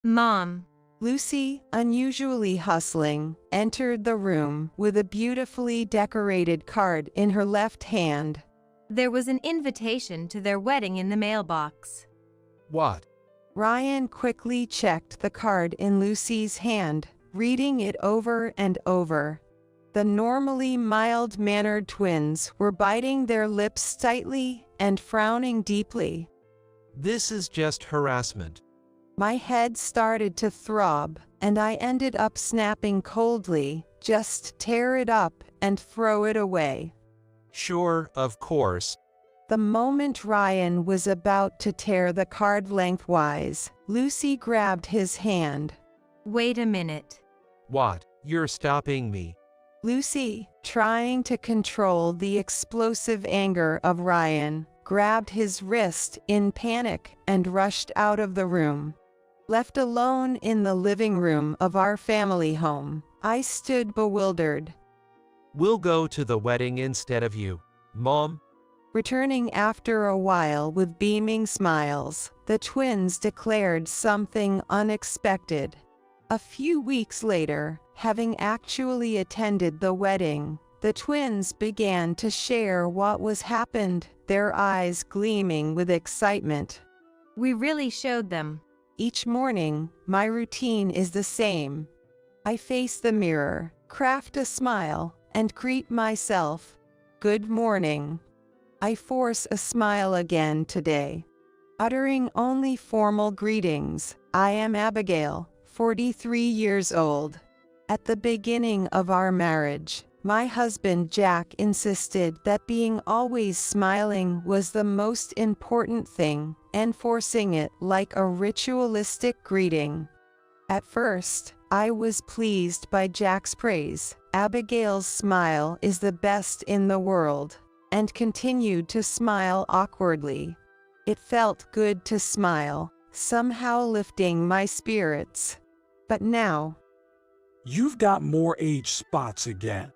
Mom. Lucy, unusually hustling, entered the room with a beautifully decorated card in her left hand. There was an invitation to their wedding in the mailbox. What? Ryan quickly checked the card in Lucy's hand, reading it over and over. The normally mild-mannered twins were biting their lips tightly and frowning deeply. This is just harassment. My head started to throb, and I ended up snapping coldly, "Just tear it up and throw it away." Sure, of course. The moment Ryan was about to tear the card lengthwise, Lucy grabbed his hand. Wait a minute. What? You're stopping me. Lucy, trying to control the explosive anger of Ryan, grabbed his wrist in panic and rushed out of the room. Left alone in the living room of our family home, I stood bewildered. We'll go to the wedding instead of you, Mom. Returning after a while with beaming smiles, the twins declared something unexpected. A few weeks later, having actually attended the wedding, the twins began to share what was happened, their eyes gleaming with excitement. We really showed them. Each morning, my routine is the same. I face the mirror, craft a smile, and greet myself. Good morning. I force a smile again today. Uttering only formal greetings, I am Abigail, 43 years old. At the beginning of our marriage, my husband Jack insisted that being always smiling was the most important thing, enforcing it like a ritualistic greeting. At first, I was pleased by Jack's praise. Abigail's smile is the best in the world, and continued to smile awkwardly. It felt good to smile, somehow lifting my spirits. But now, You've got more age spots again.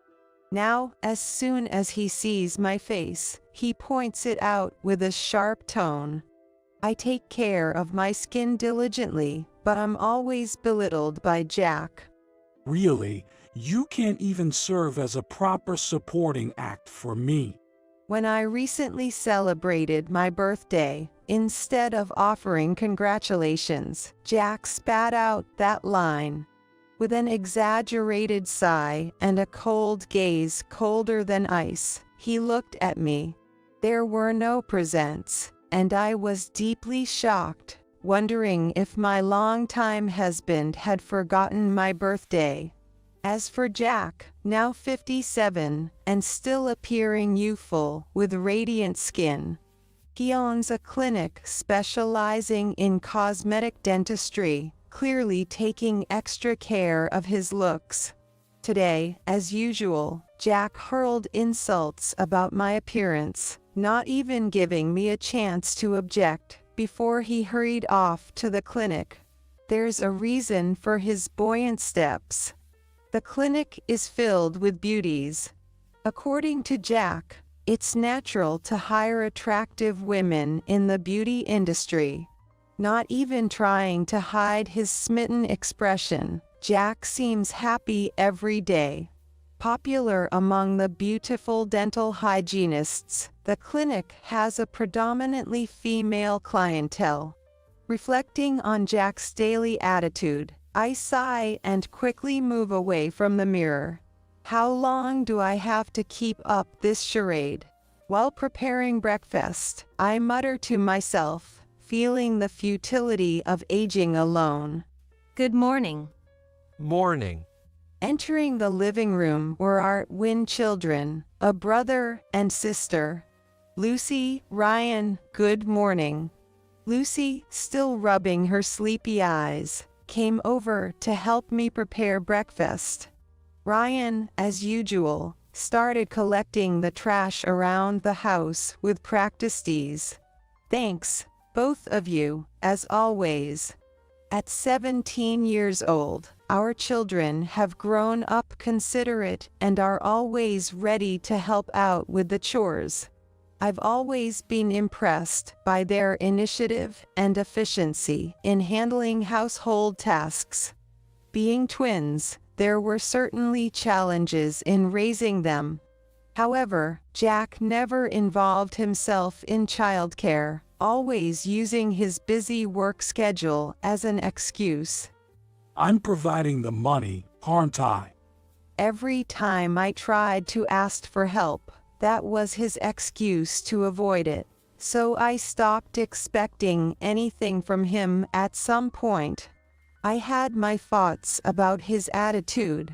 Now, as soon as he sees my face, he points it out with a sharp tone. I take care of my skin diligently, but I'm always belittled by Jack. Really, you can't even serve as a proper supporting act for me. When I recently celebrated my birthday, instead of offering congratulations, Jack spat out that line. With an exaggerated sigh and a cold gaze colder than ice, he looked at me. There were no presents, and I was deeply shocked, wondering if my longtime husband had forgotten my birthday. As for Jack, now 57, and still appearing youthful with radiant skin, he owns a clinic specializing in cosmetic dentistry, clearly taking extra care of his looks. Today, as usual, Jack hurled insults about my appearance, not even giving me a chance to object, before he hurried off to the clinic. There's a reason for his buoyant steps. The clinic is filled with beauties. According to Jack, it's natural to hire attractive women in the beauty industry. Not even trying to hide his smitten expression, Jack seems happy every day. Popular among the beautiful dental hygienists, the clinic has a predominantly female clientele. Reflecting on Jack's daily attitude, I sigh and quickly move away from the mirror. How long do I have to keep up this charade? While preparing breakfast, I mutter to myself, feeling the futility of aging alone. Good morning. Morning. Entering the living room were our twin children, a brother and sister. Lucy, Ryan, good morning. Lucy, still rubbing her sleepy eyes, came over to help me prepare breakfast. Ryan, as usual, started collecting the trash around the house with practiced ease. Thanks, both of you, as always. At 17 years old, our children have grown up considerate and are always ready to help out with the chores. I've always been impressed by their initiative and efficiency in handling household tasks. Being twins, there were certainly challenges in raising them. However, Jack never involved himself in childcare, always using his busy work schedule as an excuse. I'm providing the money, aren't I? Every time I tried to ask for help, that was his excuse to avoid it, so I stopped expecting anything from him at some point. I had my thoughts about his attitude.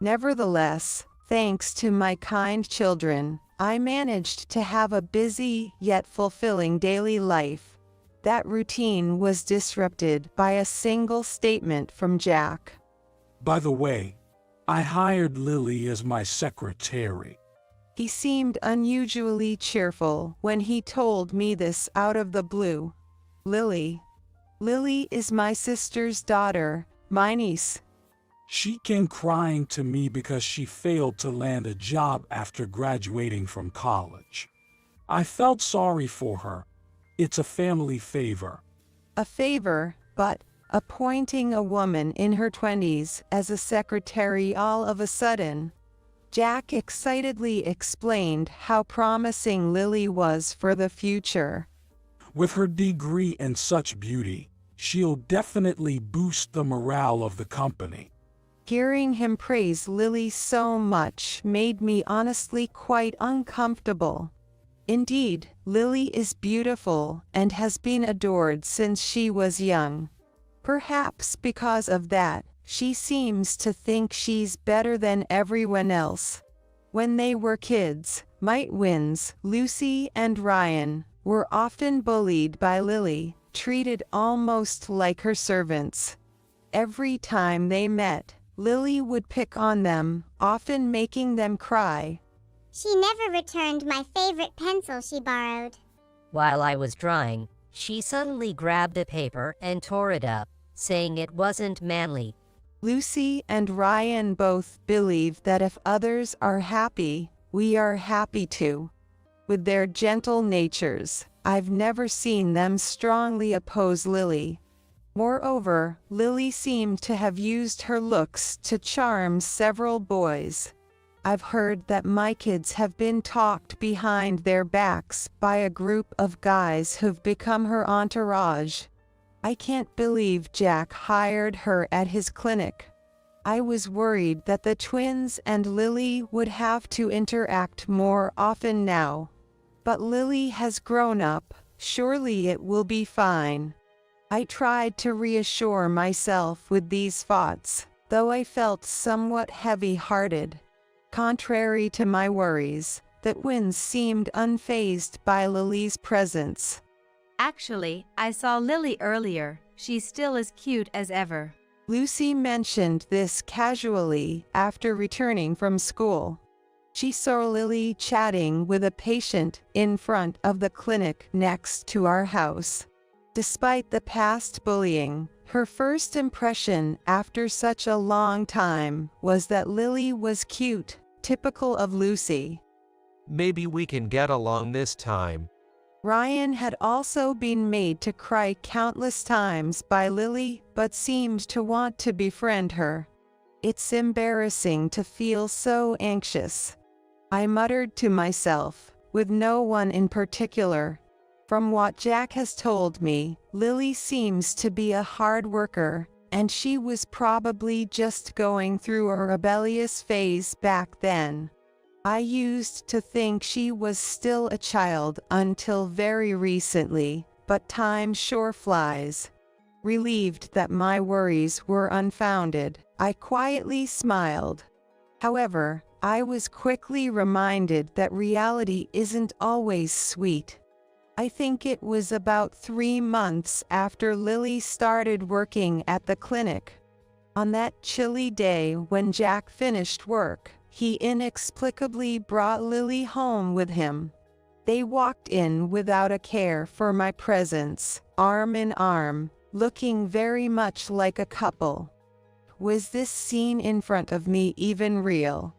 Nevertheless, thanks to my kind children, I managed to have a busy yet fulfilling daily life. That routine was disrupted by a single statement from Jack. By the way, I hired Lily as my secretary. He seemed unusually cheerful when he told me this out of the blue. Lily is my sister's daughter, my niece. She came crying to me because she failed to land a job after graduating from college. I felt sorry for her. It's a family favor. A favor, but appointing a woman in her 20s as a secretary all of a sudden. Jack excitedly explained how promising Lily was for the future. With her degree and such beauty, she'll definitely boost the morale of the company. Hearing him praise Lily so much made me honestly quite uncomfortable. Indeed, Lily is beautiful and has been adored since she was young. Perhaps because of that, she seems to think she's better than everyone else. When they were kids, my twins, Lucy and Ryan, were often bullied by Lily, treated almost like her servants. Every time they met, Lily would pick on them, often making them cry. She never returned my favorite pencil she borrowed. While I was drawing, she suddenly grabbed a paper and tore it up, saying it wasn't manly. Lucy and Ryan both believe that if others are happy, we are happy too. With their gentle natures, I've never seen them strongly oppose Lily. Moreover, Lily seemed to have used her looks to charm several boys. I've heard that my kids have been talked behind their backs by a group of guys who've become her entourage. I can't believe Jack hired her at his clinic. I was worried that the twins and Lily would have to interact more often now. But Lily has grown up, surely it will be fine. I tried to reassure myself with these thoughts, though I felt somewhat heavy-hearted. Contrary to my worries, the twins seemed unfazed by Lily's presence. Actually, I saw Lily earlier. She's still as cute as ever. Lucy mentioned this casually after returning from school. She saw Lily chatting with a patient in front of the clinic next to our house. Despite the past bullying, her first impression after such a long time was that Lily was cute, typical of Lucy. Maybe we can get along this time. Ryan had also been made to cry countless times by Lily, but seemed to want to befriend her. It's embarrassing to feel so anxious. I muttered to myself, with no one in particular. From what Jack has told me, Lily seems to be a hard worker, and she was probably just going through a rebellious phase back then. I used to think she was still a child until very recently, but time sure flies. Relieved that my worries were unfounded, I quietly smiled. However, I was quickly reminded that reality isn't always sweet. I think it was about 3 months after Lily started working at the clinic. On that chilly day when Jack finished work, he inexplicably brought Lily home with him. They walked in without a care for my presence, arm in arm, looking very much like a couple. Was this scene in front of me even real?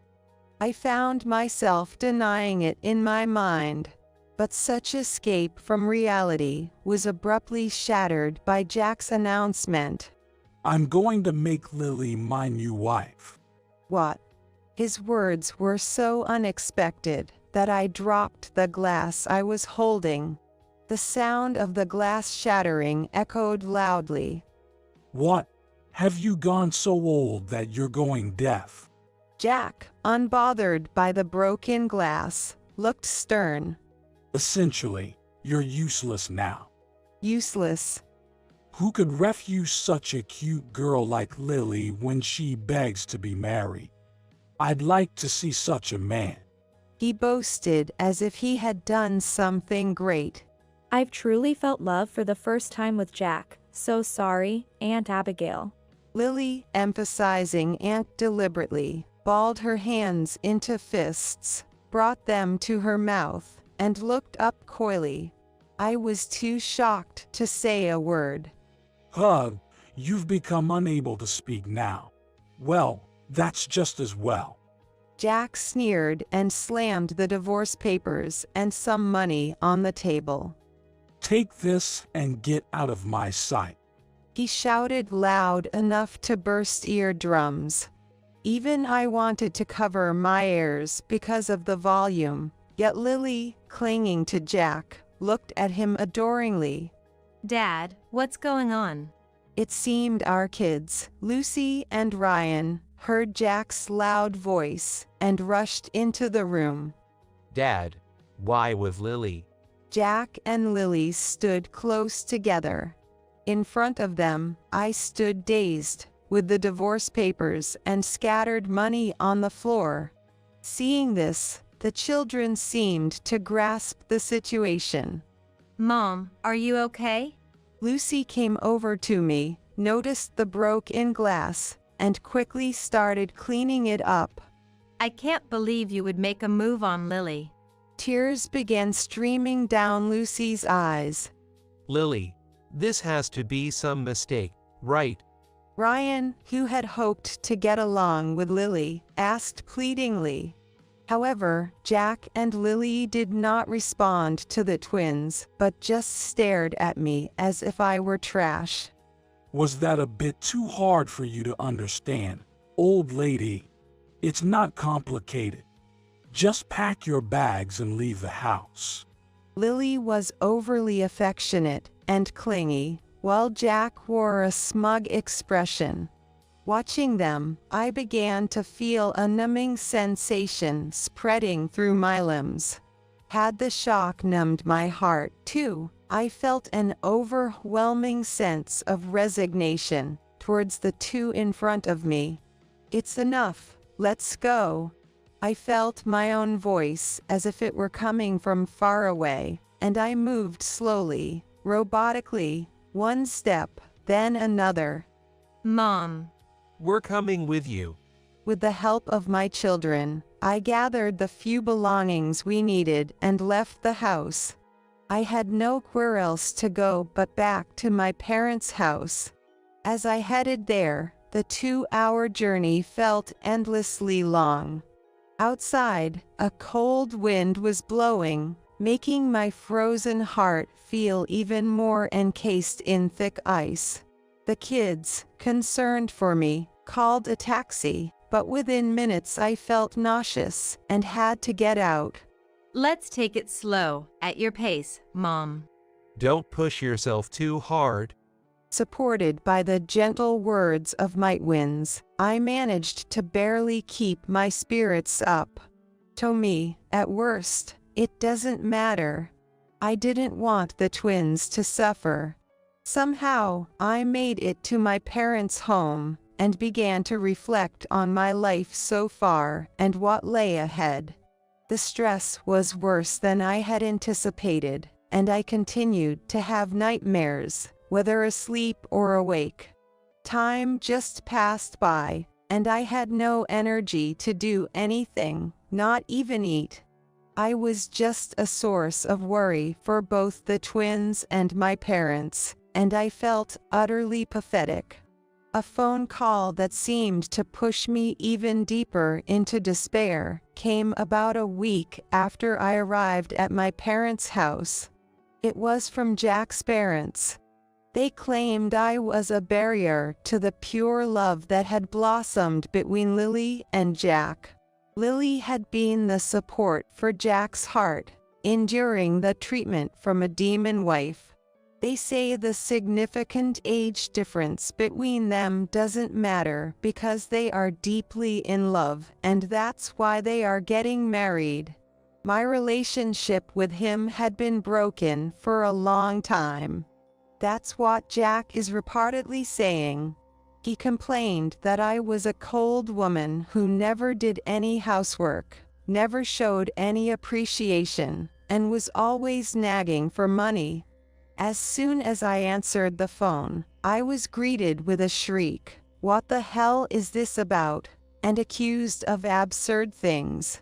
I found myself denying it in my mind. But such escape from reality was abruptly shattered by Jack's announcement. I'm going to make Lily my new wife. What? His words were so unexpected that I dropped the glass I was holding. The sound of the glass shattering echoed loudly. What? Have you gone so old that you're going deaf? Jack, unbothered by the broken glass, looked stern. Essentially, you're useless now. Useless. Who could refuse such a cute girl like Lily when she begs to be married? I'd like to see such a man. He boasted as if he had done something great. I've truly felt love for the first time with Jack. So sorry, Aunt Abigail. Lily, emphasizing Aunt deliberately, balled her hands into fists, brought them to her mouth, and looked up coyly. I was too shocked to say a word. Hug, you've become unable to speak now. Well, that's just as well. Jack sneered and slammed the divorce papers and some money on the table. Take this and get out of my sight. He shouted loud enough to burst eardrums. Even I wanted to cover my ears because of the volume, yet Lily, clinging to Jack, looked at him adoringly. Dad, what's going on? It seemed our kids, Lucy and Ryan, heard Jack's loud voice and rushed into the room. Dad, why with Lily? Jack and Lily stood close together. In front of them, I stood dazed, with the divorce papers and scattered money on the floor. Seeing this, the children seemed to grasp the situation. Mom, are you okay? Lucy came over to me, noticed the broken glass, and quickly started cleaning it up. I can't believe you would make a move on Lily. Tears began streaming down Lucy's eyes. Lily, this has to be some mistake, right? Ryan, who had hoped to get along with Lily, asked pleadingly. However, Jack and Lily did not respond to the twins, but just stared at me as if I were trash. Was that a bit too hard for you to understand, old lady? It's not complicated. Just pack your bags and leave the house. Lily was overly affectionate and clingy, while Jack wore a smug expression. Watching them, I began to feel a numbing sensation spreading through my limbs. Had the shock numbed my heart, too, I felt an overwhelming sense of resignation towards the two in front of me. It's enough, let's go. I felt my own voice as if it were coming from far away, and I moved slowly, robotically, one step, then another. Mom. We're coming with you. With the help of my children, I gathered the few belongings we needed and left the house. I had nowhere else to go but back to my parents' house. As I headed there, the 2-hour journey felt endlessly long. Outside, a cold wind was blowing, making my frozen heart feel even more encased in thick ice. The kids, concerned for me, called a taxi, but within minutes I felt nauseous and had to get out. Let's take it slow, at your pace, Mom. Don't push yourself too hard. Supported by the gentle words of my twins, I managed to barely keep my spirits up. To me, at worst, it doesn't matter. I didn't want the twins to suffer. Somehow, I made it to my parents' home and began to reflect on my life so far and what lay ahead. The stress was worse than I had anticipated, and I continued to have nightmares, whether asleep or awake. Time just passed by, and I had no energy to do anything, not even eat. I was just a source of worry for both the twins and my parents, and I felt utterly pathetic. A phone call that seemed to push me even deeper into despair came about a week after I arrived at my parents' house. It was from Jack's parents. They claimed I was a barrier to the pure love that had blossomed between Lily and Jack. Lily had been the support for Jack's heart, enduring the treatment from a demon wife. They say the significant age difference between them doesn't matter because they are deeply in love, and that's why they are getting married. My relationship with him had been broken for a long time. That's what Jack is reportedly saying. He complained that I was a cold woman who never did any housework, never showed any appreciation, and was always nagging for money. As soon as I answered the phone, I was greeted with a shriek, "What the hell is this about?" and accused of absurd things.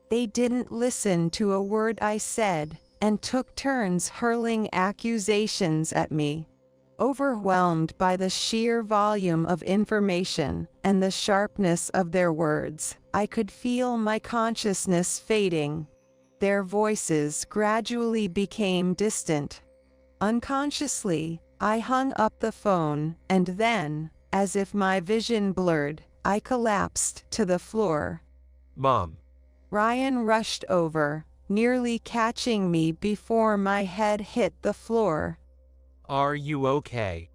They didn't listen to a word I said, and took turns hurling accusations at me. Overwhelmed by the sheer volume of information and the sharpness of their words, I could feel my consciousness fading. Their voices gradually became distant. Unconsciously, I hung up the phone, and then, as if my vision blurred, I collapsed to the floor. Mom. Ryan rushed over, nearly catching me before my head hit the floor. Are you okay?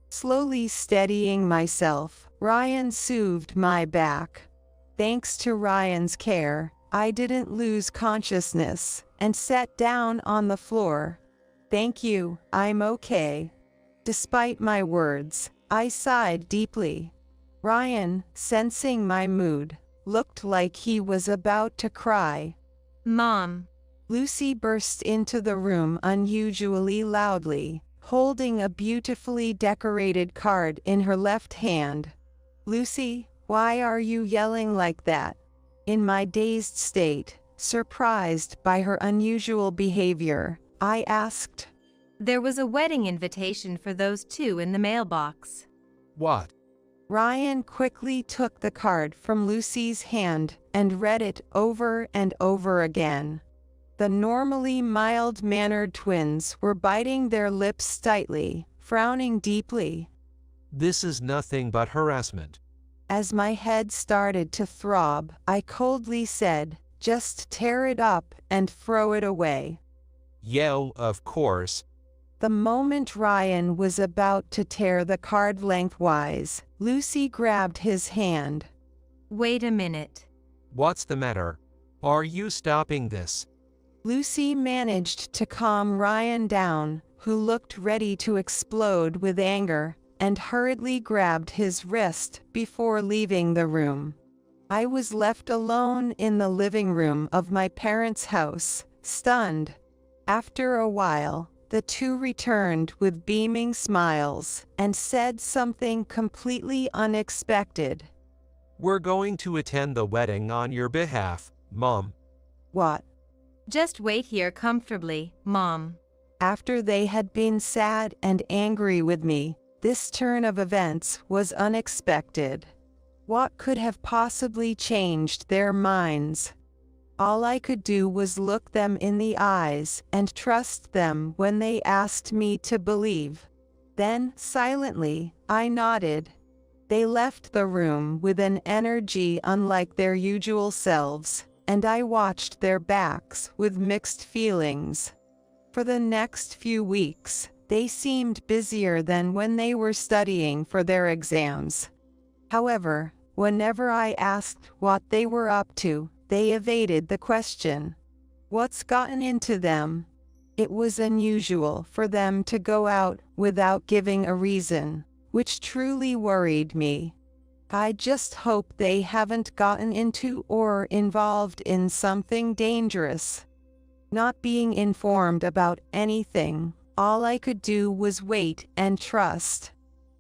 Slowly steadying myself, Ryan soothed my back. Thanks to Ryan's care, I didn't lose consciousness, and sat down on the floor. "Thank you, I'm okay." Despite my words, I sighed deeply. Ryan, sensing my mood, looked like he was about to cry. Mom. Lucy burst into the room unusually loudly, holding a beautifully decorated card in her left hand. "Lucy, why are you yelling like that?" In my dazed state, surprised by her unusual behavior, I asked. There was a wedding invitation for those two in the mailbox. What? Ryan quickly took the card from Lucy's hand and read it over and over again. The normally mild-mannered twins were biting their lips tightly, frowning deeply. This is nothing but harassment. As my head started to throb, I coldly said, "Just tear it up and throw it away." Yeah, of course. The moment Ryan was about to tear the card lengthwise, Lucy grabbed his hand. Wait a minute. What's the matter? Are you stopping this? Lucy managed to calm Ryan down, who looked ready to explode with anger, and hurriedly grabbed his wrist before leaving the room. I was left alone in the living room of my parents' house, stunned. After a while, the two returned with beaming smiles and said something completely unexpected. We're going to attend the wedding on your behalf, Mom. What? Just wait here comfortably, Mom. After they had been sad and angry with me, this turn of events was unexpected. What could have possibly changed their minds? All I could do was look them in the eyes and trust them when they asked me to believe. Then, silently, I nodded. They left the room with an energy unlike their usual selves, and I watched their backs with mixed feelings. For the next few weeks, they seemed busier than when they were studying for their exams. However, whenever I asked what they were up to, they evaded the question. What's gotten into them? It was unusual for them to go out without giving a reason, which truly worried me. I just hope they haven't gotten into or involved in something dangerous. Not being informed about anything, all I could do was wait and trust.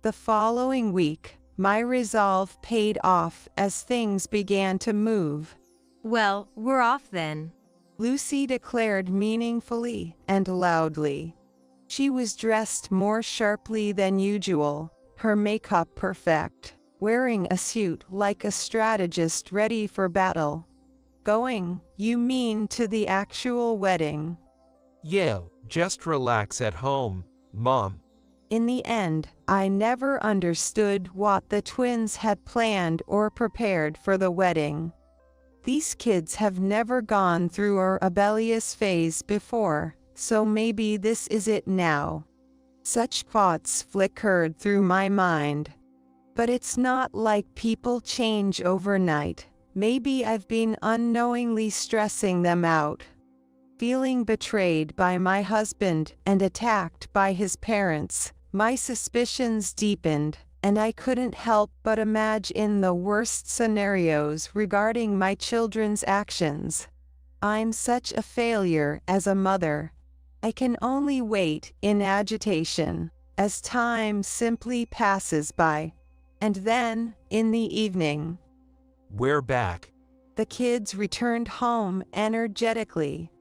The following week, my resolve paid off as things began to move. Well, we're off then. Lucy declared meaningfully and loudly. She was dressed more sharply than usual, her makeup perfect, wearing a suit like a strategist ready for battle. Going, you mean to the actual wedding? Yeah, just relax at home, Mom. In the end, I never understood what the twins had planned or prepared for the wedding. These kids have never gone through a rebellious phase before, so maybe this is it now. Such thoughts flickered through my mind. But it's not like people change overnight. Maybe I've been unknowingly stressing them out. Feeling betrayed by my husband and attacked by his parents, my suspicions deepened, and I couldn't help but imagine the worst scenarios regarding my children's actions. I'm such a failure as a mother. I can only wait in agitation, as time simply passes by. And then, in the evening, We're back. the kids returned home energetically.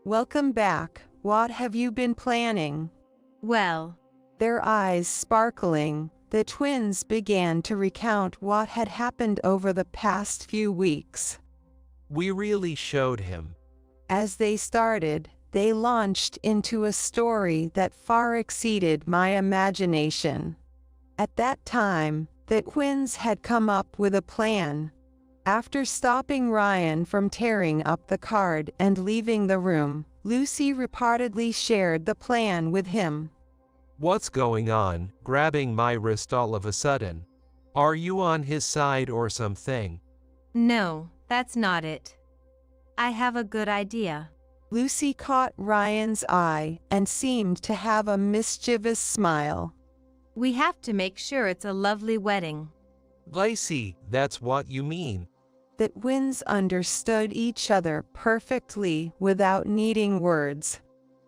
Welcome back. What have you been planning? Well, Their eyes sparkling, the twins began to recount what had happened over the past few weeks. We really showed him. As they started, they launched into a story that far exceeded my imagination. At that time, the twins had come up with a plan. After stopping Ryan from tearing up the card and leaving the room, Lucy reportedly shared the plan with him. What's going on? Grabbing my wrist all of a sudden. Are you on his side or something? no, that's not it. I have a good idea. Lucy caught Ryan's eye and seemed to have a mischievous smile. We have to make sure it's a lovely wedding. Lacey, that's what you mean. The twins understood each other perfectly without needing words.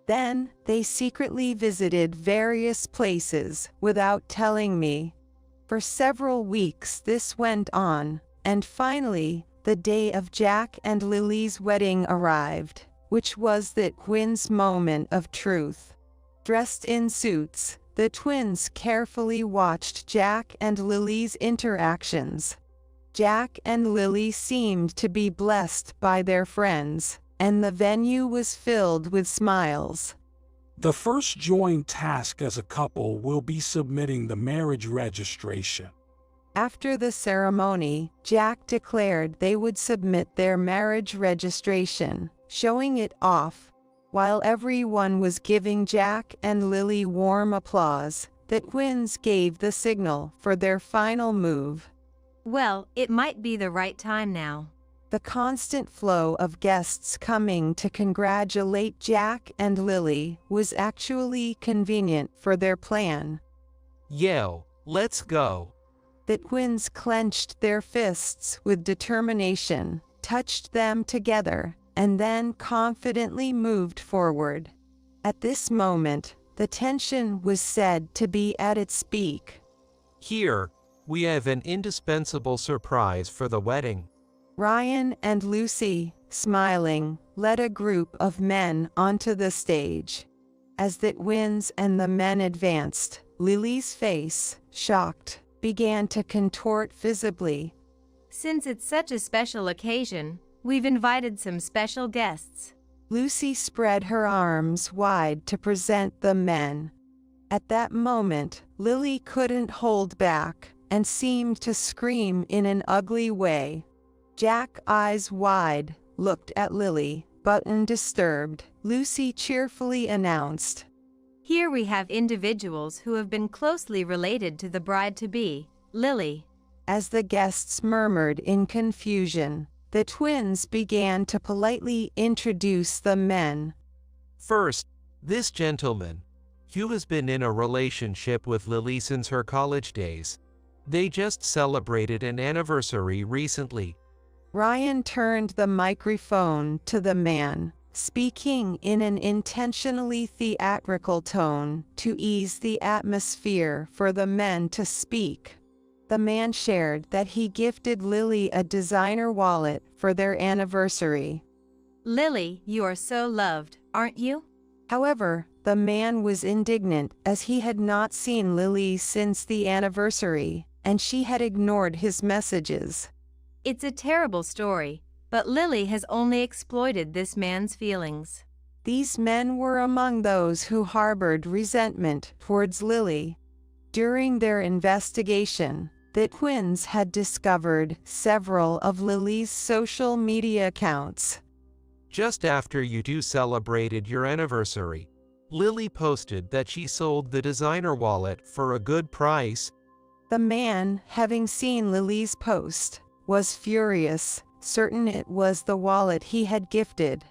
Then, they secretly visited various places without telling me. For several weeks this went on, and finally, the day of Jack and Lily's wedding arrived, which was the twins' moment of truth. Dressed in suits, the twins carefully watched Jack and Lily's interactions. Jack and Lily seemed to be blessed by their friends, and the venue was filled with smiles. The first joint task as a couple will be submitting the marriage registration. After the ceremony, Jack declared they would submit their marriage registration, showing it off. While everyone was giving Jack and Lily warm applause, the twins gave the signal for their final move. Well, it might be the right time now. The constant flow of guests coming to congratulate Jack and Lily was actually convenient for their plan. Yo, let's go. The twins clenched their fists with determination, touched them together, and then confidently moved forward. At this moment, the tension was said to be at its peak. Here, we have an indispensable surprise for the wedding. Ryan and Lucy, smiling, led a group of men onto the stage. As the twins and the men advanced, Lily's face, shocked, began to contort visibly. Since it's such a special occasion, we've invited some special guests. Lucy spread her arms wide to present the men. At that moment, Lily couldn't hold back and seemed to scream in an ugly way. Jack, eyes wide, looked at Lily, but undisturbed. Lucy cheerfully announced, Here we have individuals who have been closely related to the bride-to-be, Lily. As the guests murmured in confusion, the twins began to politely introduce the men. First, this gentleman, who has been in a relationship with Lily since her college days. They just celebrated an anniversary recently. Ryan turned the microphone to the man, speaking in an intentionally theatrical tone to ease the atmosphere for the men to speak. The man shared that he gifted Lily a designer wallet for their anniversary. Lily, you are so loved, aren't you? However, The man was indignant as he had not seen Lily since the anniversary, and she had ignored his messages. It's a terrible story, but Lily has only exploited this man's feelings. These men were among those who harbored resentment towards Lily. During their investigation, the twins had discovered several of Lily's social media accounts. Just after you two celebrated your anniversary, Lily posted that she sold the designer wallet for a good price. The man, having seen Lily's post, was furious, certain it was the wallet he had gifted.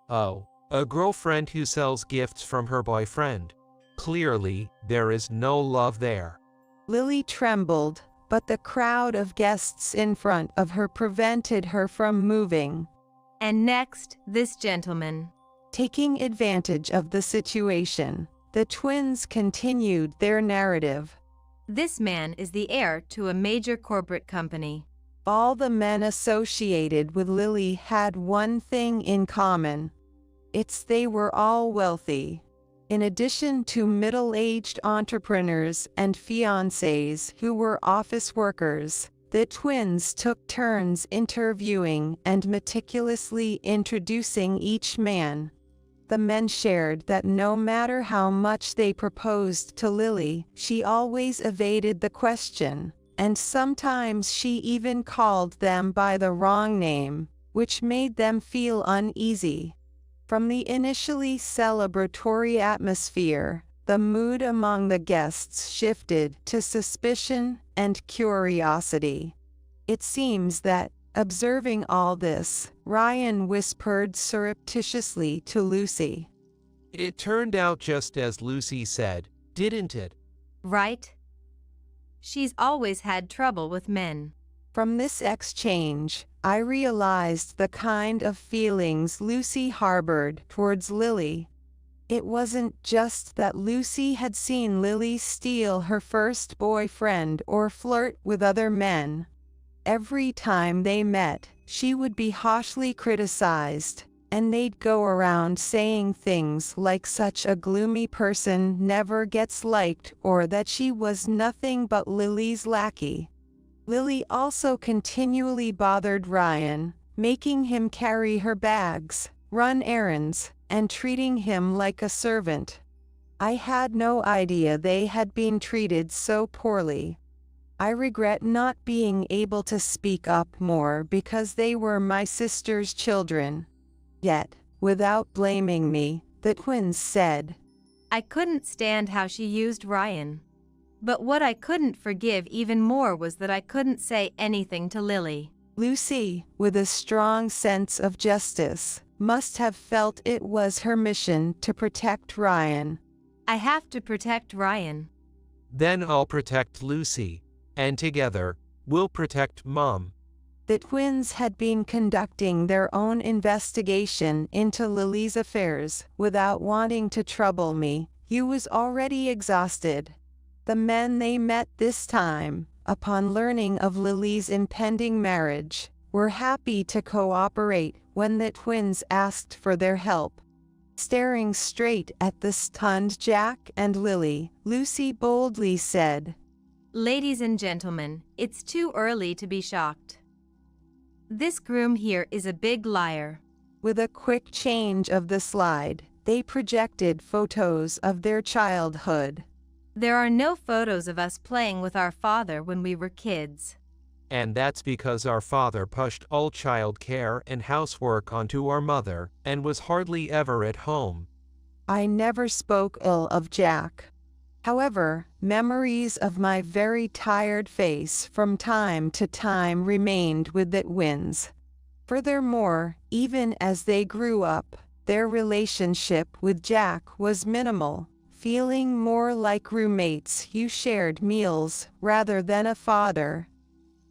Oh, a girlfriend who sells gifts from her boyfriend. Clearly, there is no love there. Lily trembled, but the crowd of guests in front of her prevented her from moving. And next, this gentleman. Taking advantage of the situation, the twins continued their narrative. This man is the heir to a major corporate company. All the men associated with Lily had one thing in common. It's they were all wealthy. In addition to middle-aged entrepreneurs and fiancés who were office workers, the twins took turns interviewing and meticulously introducing each man. The men shared that no matter how much they proposed to Lily, she always evaded the question, and sometimes she even called them by the wrong name, which made them feel uneasy. From the initially celebratory atmosphere, the mood among the guests shifted to suspicion and curiosity. It seems that, observing all this, Ryan whispered surreptitiously to Lucy. It turned out just as Lucy said, didn't it? Right? She's always had trouble with men. From this exchange, I realized the kind of feelings Lucy harbored towards Lily. It wasn't just that Lucy had seen Lily steal her first boyfriend or flirt with other men. Every time they met, she would be harshly criticized, and they'd go around saying things like such a gloomy person never gets liked or that she was nothing but Lily's lackey. Lily also continually bothered Ryan, making him carry her bags, run errands, and treating him like a servant. I had no idea they had been treated so poorly. I regret not being able to speak up more because they were my sister's children. Yet, without blaming me, the twins said, I couldn't stand how she used Ryan. But what I couldn't forgive even more was that I couldn't say anything to Lily. Lucy, with a strong sense of justice, must have felt it was her mission to protect Ryan. I have to protect Ryan. Then I'll protect Lucy, and together, we'll protect Mom. The twins had been conducting their own investigation into Lily's affairs without wanting to trouble me. He was already exhausted. The men they met this time, upon learning of Lily's impending marriage, were happy to cooperate when the twins asked for their help. Staring straight at the stunned Jack and Lily, Lucy boldly said, Ladies and gentlemen, it's too early to be shocked. This groom here is a big liar. With a quick change of the slide, they projected photos of their childhood. There are no photos of us playing with our father when we were kids. And that's because our father pushed all child care and housework onto our mother and was hardly ever at home. I never spoke ill of Jack. However, memories of my very tired face from time to time remained with the twins. Furthermore, even as they grew up, their relationship with Jack was minimal, feeling more like roommates who shared meals rather than a father.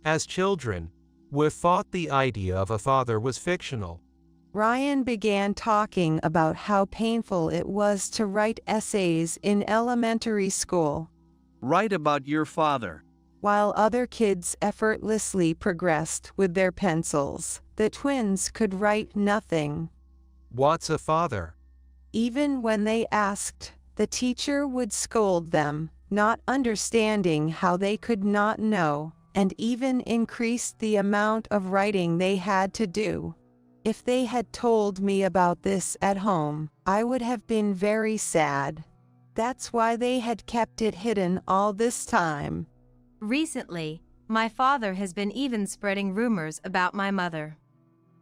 As children, we thought the idea of a father was fictional. Ryan began talking about how painful it was to write essays in elementary school. Write about your father. While other kids effortlessly progressed with their pencils, the twins could write nothing. What's a father? Even when they asked, the teacher would scold them, not understanding how they could not know, and even increased the amount of writing they had to do. If they had told me about this at home, I would have been very sad. That's why they had kept it hidden all this time. Recently, my father has been even spreading rumors about my mother.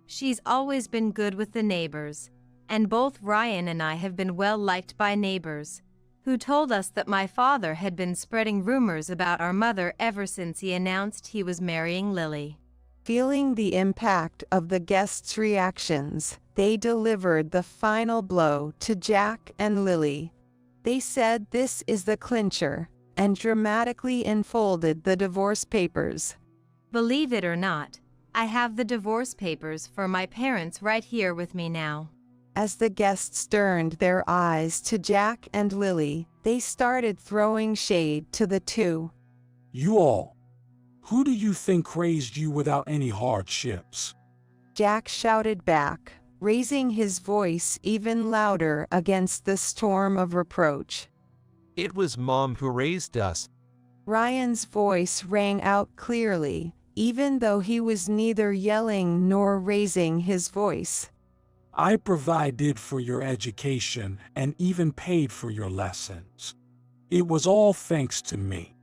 She's always been good with the neighbors, and both Ryan and I have been well liked by neighbors, who told us that my father had been spreading rumors about our mother ever since he announced he was marrying Lily. Feeling the impact of the guests' reactions, they delivered the final blow to Jack and Lily. They said this is the clincher, and dramatically unfolded the divorce papers. Believe it or not, I have the divorce papers for my parents right here with me now. As the guests turned their eyes to Jack and Lily, they started throwing shade to the two. You all. Who do you think raised you without any hardships? Jack shouted back, raising his voice even louder against the storm of reproach. It was Mom who raised us. Ryan's voice rang out clearly, even though he was neither yelling nor raising his voice. I provided for your education and even paid for your lessons. It was all thanks to me.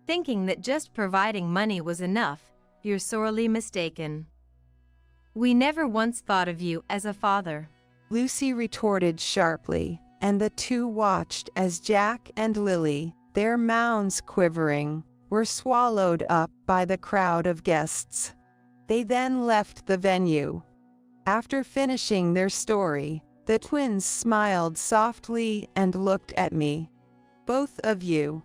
Thinking that just providing money was enough, you're sorely mistaken. We never once thought of you as a father. Lucy retorted sharply, and the two watched as Jack and Lily, their mouths quivering, were swallowed up by the crowd of guests. They then left the venue. After finishing their story, the twins smiled softly and looked at me. Both of you.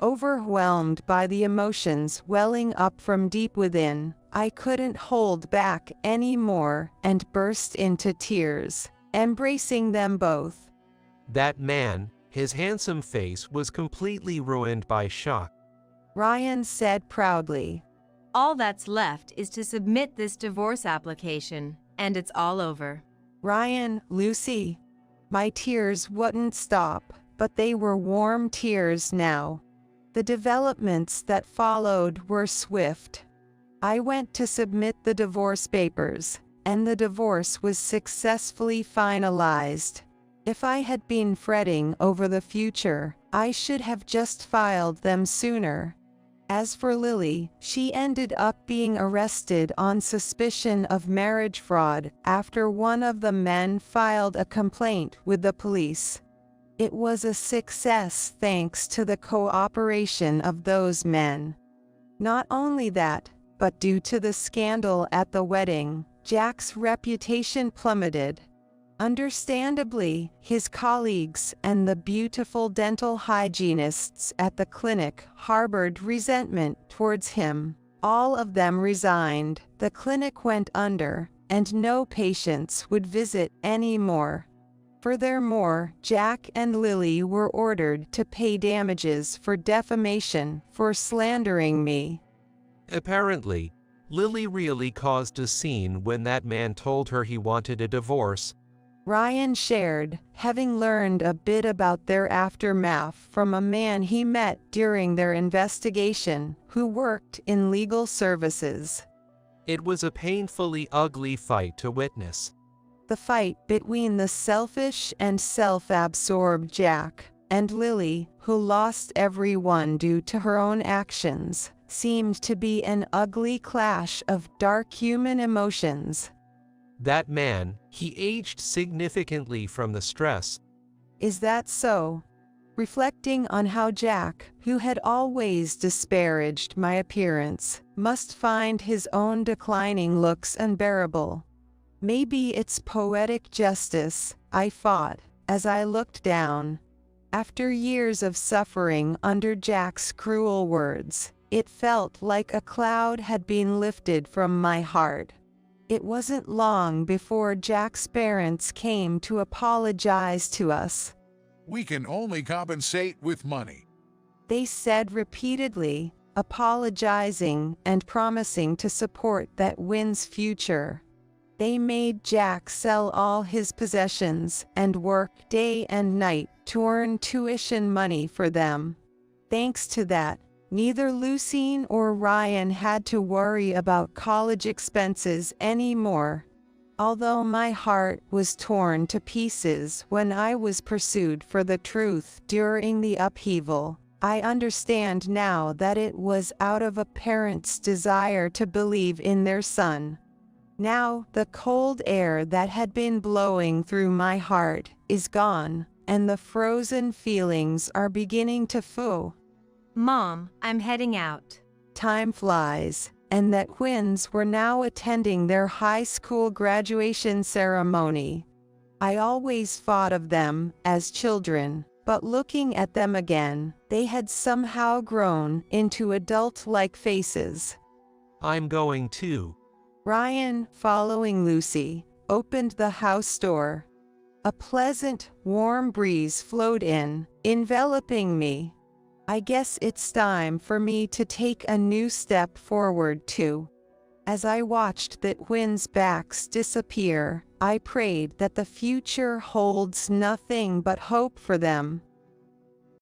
Overwhelmed by the emotions welling up from deep within, I couldn't hold back any more and burst into tears, embracing them both. That man, his handsome face was completely ruined by shock. Ryan said proudly. All that's left is to submit this divorce application, and it's all over. Ryan, Lucy. My tears wouldn't stop, but they were warm tears now. The developments that followed were swift. I went to submit the divorce papers, and the divorce was successfully finalized. If I had been fretting over the future, I should have just filed them sooner. As for Lily, she ended up being arrested on suspicion of marriage fraud after one of the men filed a complaint with the police. It was a success thanks to the cooperation of those men. Not only that, but due to the scandal at the wedding, Jack's reputation plummeted. Understandably, his colleagues and the beautiful dental hygienists at the clinic harbored resentment towards him. All of them resigned, the clinic went under, and no patients would visit anymore. Furthermore, Jack and Lily were ordered to pay damages for defamation for slandering me. Apparently, Lily really caused a scene when that man told her he wanted a divorce. Ryan shared, having learned a bit about their aftermath from a man he met during their investigation, who worked in legal services. It was a painfully ugly fight to witness. The fight between the selfish and self-absorbed Jack and Lily, who lost everyone due to her own actions, seemed to be an ugly clash of dark human emotions. That man, he aged significantly from the stress. Is that so? Reflecting on how Jack, who had always disparaged my appearance, must find his own declining looks unbearable. Maybe it's poetic justice, I thought, as I looked down. After years of suffering under Jack's cruel words, it felt like a cloud had been lifted from my heart. It wasn't long before Jack's parents came to apologize to us. We can only compensate with money. They said repeatedly, apologizing and promising to support that Wynn's future. They made Jack sell all his possessions and work day and night to earn tuition money for them. Thanks to that, neither Lucine or Ryan had to worry about college expenses anymore. Although my heart was torn to pieces when I was pursued for the truth during the upheaval, I understand now that it was out of a parent's desire to believe in their son. Now, the cold air that had been blowing through my heart is gone, and the frozen feelings are beginning to thaw. Mom, I'm heading out. Time flies, and the twins were now attending their high school graduation ceremony. I always thought of them as children, but looking at them again, they had somehow grown into adult-like faces. I'm going too. Ryan, following Lucy, opened the house door. A pleasant, warm breeze flowed in, enveloping me. I guess it's time for me to take a new step forward too. As I watched the twins' backs disappear, I prayed that the future holds nothing but hope for them.